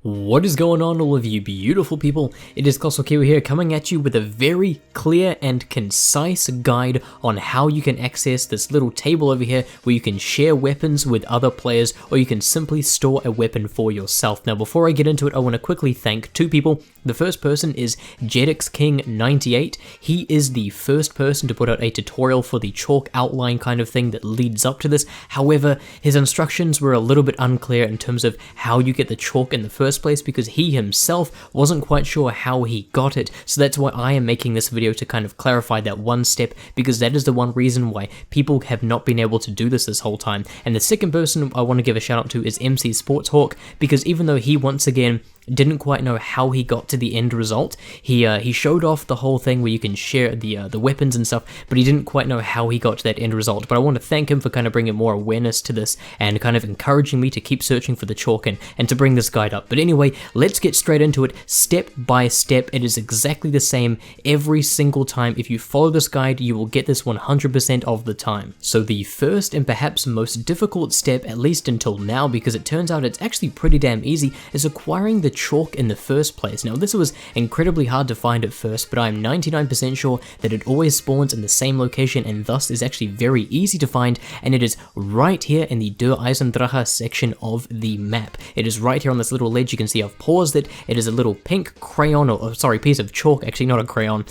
What is going on, all of you beautiful people? It is Kosokiwa here, coming at you with a very clear and concise guide on how you can access this little table over here where you can share weapons with other players, or you can simply store a weapon for yourself. Now before I get into it, I want to quickly thank two people. The first person is JetixKing98. He is the first person to put out a tutorial for the chalk outline kind of thing that leads up to this. However, his instructions were a little bit unclear in terms of how you get the chalk in the first place, because he himself wasn't quite sure how he got it. So that's why I am making this video, to kind of clarify that one step, because that is the one reason why people have not been able to do this whole time. And the second person I want to give a shout out to is mcsportzhawk, because even though he once again didn't quite know how he got to the end result, he showed off the whole thing where you can share the weapons and stuff, but he didn't quite know how he got to that end result. But I want to thank him for kind of bringing more awareness to this and kind of encouraging me to keep searching for the chalk and to bring this guide up. But anyway, let's get straight into it, step by step. It is exactly the same every single time. If you follow this guide, you will get this 100% of the time. So the first and perhaps most difficult step, at least until now, because it turns out it's actually pretty damn easy, is acquiring the chalk in the first place. Now this was incredibly hard to find at first, but I'm 99% sure that it always spawns in the same location and thus is actually very easy to find, and it is right here in the Der Eisendrache section of the map. It is right here on this little ledge. You can see I've paused it. It is a little pink crayon, or sorry, piece of chalk, actually not a crayon,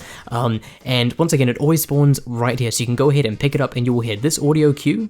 and once again it always spawns right here, so you can go ahead and pick it up and you will hear this audio cue,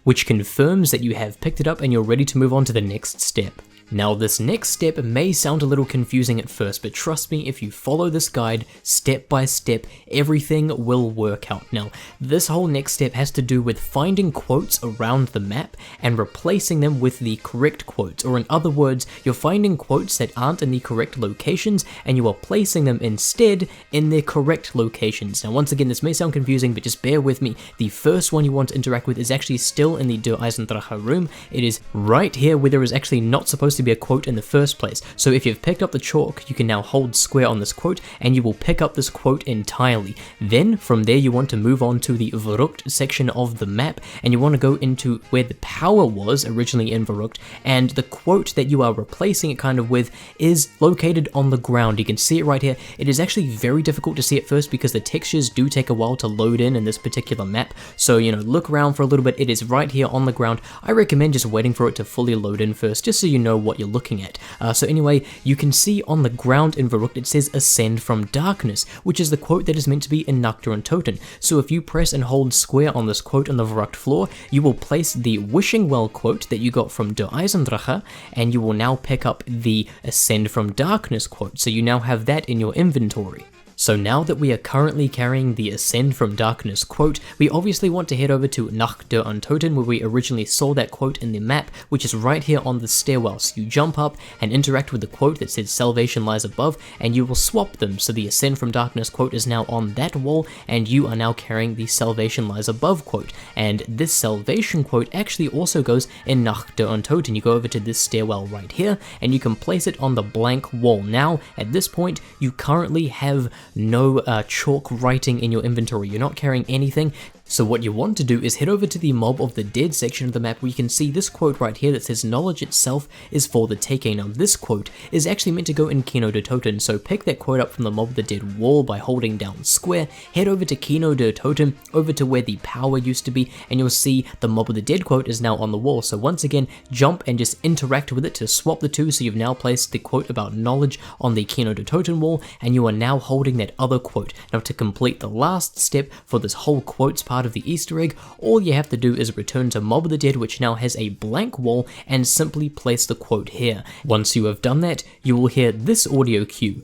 which confirms that you have picked it up and you're ready to move on to the next step. Now this next step may sound a little confusing at first, but trust me, if you follow this guide step by step, everything will work out. Now this whole next step has to do with finding quotes around the map and replacing them with the correct quotes, or in other words, you're finding quotes that aren't in the correct locations and you are placing them instead in their correct locations. Now once again, this may sound confusing, but just bear with me. The first one you want to interact with is actually still in the Der Eisendrache room. It is right here where there is actually not supposed to be a quote in the first place. So if you've picked up the chalk, you can now hold square on this quote and you will pick up this quote entirely. Then from there you want to move on to the Verrückt section of the map, and you want to go into where the power was originally in Verrückt, and the quote that you are replacing it kind of with is located on the ground. You can see it right here. It is actually very difficult to see at first because the textures do take a while to load in this particular map, so look around for a little bit. It is right here on the ground. I recommend just waiting for it to fully load in first, just so you know what you're looking at. So anyway, you can see on the ground in Verrückt it says "Ascend from Darkness," which is the quote that is meant to be in Nacht der Untoten. So if you press and hold square on this quote on the Verrückt floor, you will place the Wishing Well quote that you got from Der Eisendrache, and you will now pick up the Ascend from Darkness quote, so you now have that in your inventory. So now that we are currently carrying the Ascend from Darkness quote, we obviously want to head over to Nacht der Untoten, where we originally saw that quote in the map, which is right here on the stairwell. So you jump up and interact with the quote that says "Salvation lies above," and you will swap them. So the Ascend from Darkness quote is now on that wall, and you are now carrying the Salvation lies above quote. And this Salvation quote actually also goes in Nacht der Untoten. You go over to this stairwell right here, and you can place it on the blank wall. Now, at this point, you currently have no chalk writing in your inventory. You're not carrying anything. So what you want to do is head over to the Mob of the Dead section of the map, where you can see this quote right here that says "Knowledge itself is for the taking." Now this quote is actually meant to go in Kino der Toten, so pick that quote up from the Mob of the Dead wall by holding down square, head over to Kino der Toten, over to where the power used to be, and you'll see the Mob of the Dead quote is now on the wall. So once again, jump and just interact with it to swap the two, so you've now placed the quote about knowledge on the Kino der Toten wall, and you are now holding that other quote. Now to complete the last step for this whole quotes part of the Easter egg, all you have to do is return to Mob of the Dead, which now has a blank wall, and simply place the quote here. Once you have done that, you will hear this audio cue,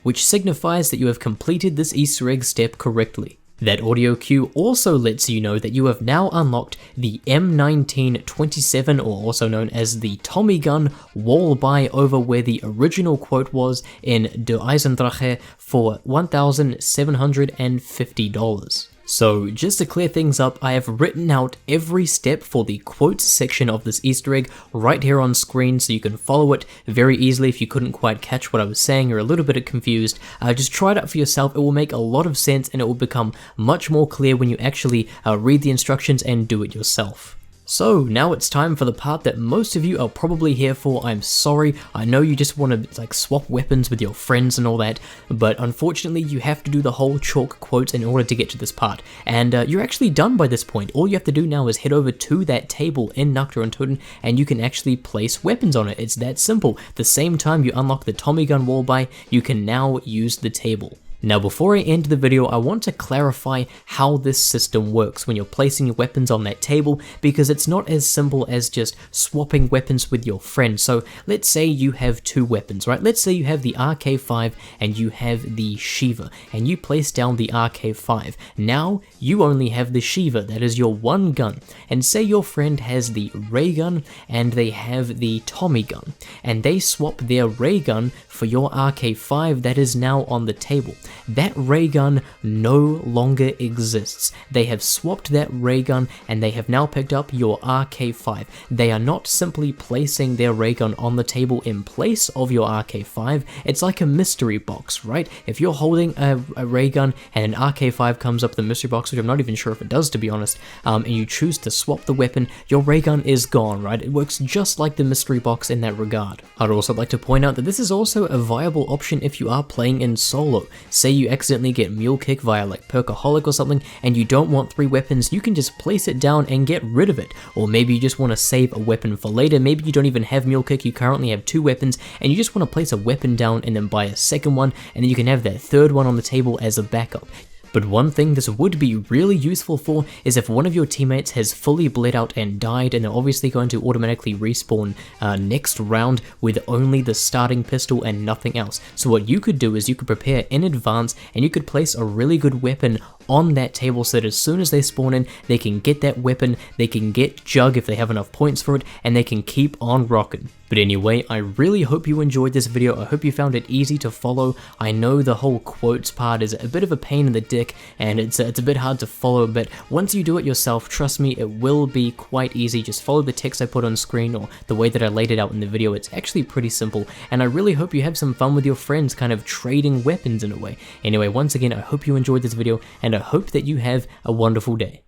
which signifies that you have completed this Easter egg step correctly. That audio cue also lets you know that you have now unlocked the M1927, or also known as the Tommy gun, wall buy over where the original quote was in Der Eisendrache for $1,750. So just to clear things up, I have written out every step for the quotes section of this Easter egg right here on screen so you can follow it very easily. If you couldn't quite catch what I was saying or a little bit confused, just try it out for yourself. It will make a lot of sense and it will become much more clear when you actually read the instructions and do it yourself. So now it's time for the part that most of you are probably here for. I'm sorry, I know you just want to like swap weapons with your friends and all that, but unfortunately you have to do the whole chalk quotes in order to get to this part. And you're actually done by this point. All you have to do now is head over to that table in Nocturne and Toten and you can actually place weapons on it. It's that simple. The same time you unlock the Tommy gun wall buy, you can now use the table. Now before I end the video, I want to clarify how this system works when you're placing your weapons on that table, because it's not as simple as just swapping weapons with your friends. So let's say you have two weapons, right? Let's say you have the RK5 and you have the Shiva, and you place down the RK5. Now you only have the Shiva, that is your one gun. And say your friend has the ray gun and they have the Tommy gun, and they swap their ray gun for your RK5 that is now on the table. That ray gun no longer exists. They have swapped that ray gun and they have now picked up your RK5. They are not simply placing their ray gun on the table in place of your RK5. It's like a mystery box, right? If you're holding a ray gun and an RK5 comes up the mystery box, which I'm not even sure if it does to be honest, and you choose to swap the weapon, your ray gun is gone, right? It works just like the mystery box in that regard. I'd also like to point out that this is also a viable option if you are playing in solo. Say you accidentally get mule kick via like Perkaholic or something and you don't want three weapons, you can just place it down and get rid of it. Or maybe you just want to save a weapon for later. Maybe you don't even have mule kick, you currently have two weapons and you just want to place a weapon down and then buy a second one, and then you can have that third one on the table as a backup. But one thing this would be really useful for is if one of your teammates has fully bled out and died, and they're obviously going to automatically respawn next round with only the starting pistol and nothing else. So what you could do is you could prepare in advance and you could place a really good weapon on that table so that as soon as they spawn in, they can get that weapon, they can get Jug if they have enough points for it, and they can keep on rocking. But anyway, I really hope you enjoyed this video. I hope you found it easy to follow. I know the whole quotes part is a bit of a pain in the dick and it's a bit hard to follow, but once you do it yourself, trust me, it will be quite easy. Just follow the text I put on screen or the way that I laid it out in the video. It's actually pretty simple, and I really hope you have some fun with your friends kind of trading weapons in a way. Anyway, once again, I hope you enjoyed this video and I hope that you have a wonderful day.